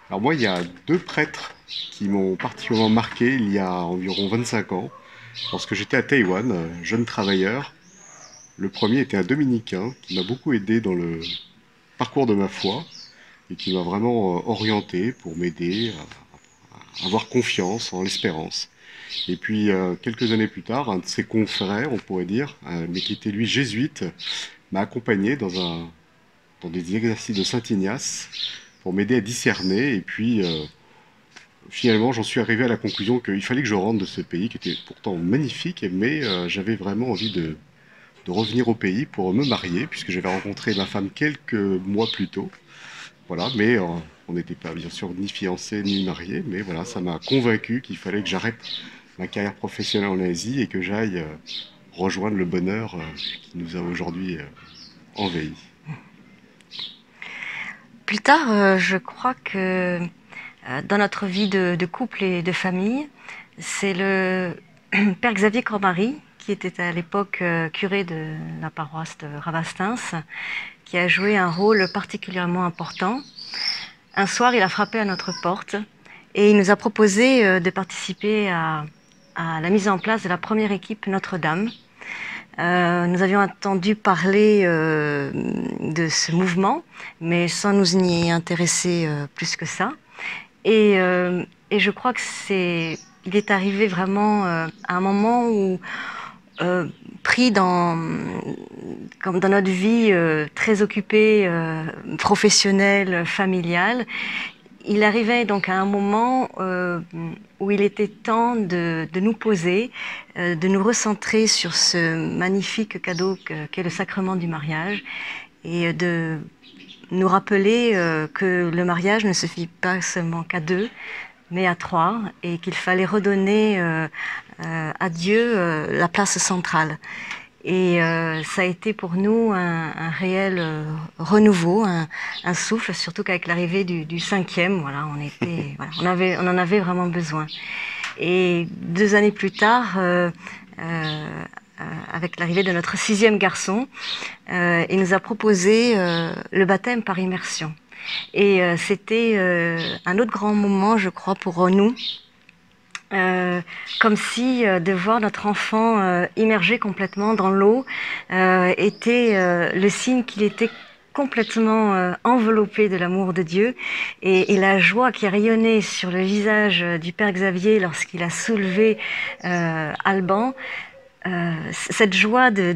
Alors moi, il y a deux prêtres qui m'ont particulièrement marqué il y a environ 25 ans, lorsque j'étais à Taïwan, jeune travailleur. Le premier était un dominicain qui m'a beaucoup aidé dans le parcours de ma foi et qui m'a vraiment orienté pour m'aider à avoir confiance en l'espérance. Et puis quelques années plus tard, un de ses confrères, on pourrait dire, mais qui était lui jésuite, m'a accompagné dans des exercices de Saint Ignace pour m'aider à discerner. Et puis finalement, j'en suis arrivé à la conclusion qu'il fallait que je rentre de ce pays qui était pourtant magnifique, mais j'avais vraiment envie de revenir au pays pour me marier, puisque j'avais rencontré ma femme quelques mois plus tôt. Voilà, mais on n'était pas bien sûr ni fiancés ni mariés, mais voilà, ça m'a convaincu qu'il fallait que j'arrête ma carrière professionnelle en Asie et que j'aille rejoindre le bonheur qui nous a aujourd'hui envahis. Plus tard, je crois que dans notre vie de couple et de famille, c'est le Père Xavier Cormary, qui était à l'époque curé de la paroisse de Rabastens, qui a joué un rôle particulièrement important. Un soir, il a frappé à notre porte et il nous a proposé de participer à la mise en place de la première équipe Notre-Dame. Nous avions entendu parler de ce mouvement, mais sans nous y intéresser plus que ça. Et je crois que il est arrivé vraiment à un moment où, pris comme dans notre vie très occupée, professionnelle, familiale, il arrivait donc à un moment où il était temps de nous poser, de nous recentrer sur ce magnifique cadeau qu'est le sacrement du mariage et de nous rappeler que le mariage ne se fit pas seulement qu'à deux, mais à trois, et qu'il fallait redonner à Dieu la place centrale. Et ça a été pour nous un réel renouveau, un souffle, surtout qu'avec l'arrivée du cinquième, voilà, on en avait vraiment besoin. Et 2 années plus tard, avec l'arrivée de notre sixième garçon, il nous a proposé le baptême par immersion. Et c'était un autre grand moment, je crois, pour nous. Comme si de voir notre enfant immergé complètement dans l'eau était le signe qu'il était complètement enveloppé de l'amour de Dieu, et la joie qui rayonnait sur le visage du Père Xavier lorsqu'il a soulevé Alban, cette joie de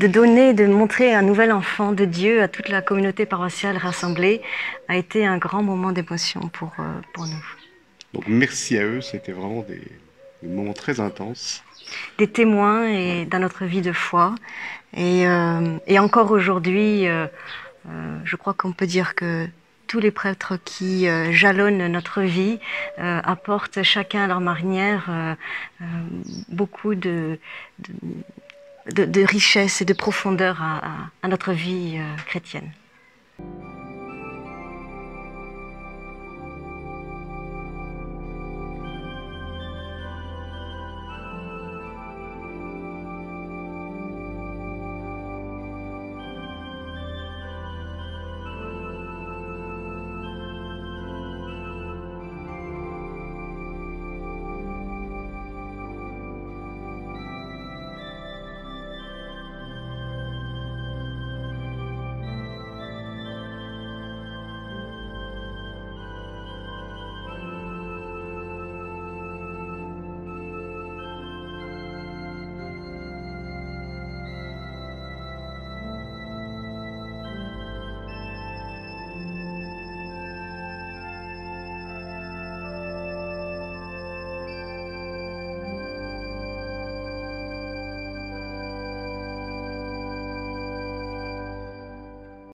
donner, de montrer un nouvel enfant de Dieu à toute la communauté paroissiale rassemblée, a été un grand moment d'émotion pour nous. Donc merci à eux, c'était vraiment des moments très intenses. Des témoins et dans notre vie de foi. Et encore aujourd'hui, je crois qu'on peut dire que tous les prêtres qui jalonnent notre vie apportent chacun à leur manière beaucoup de richesse et de profondeur à notre vie chrétienne.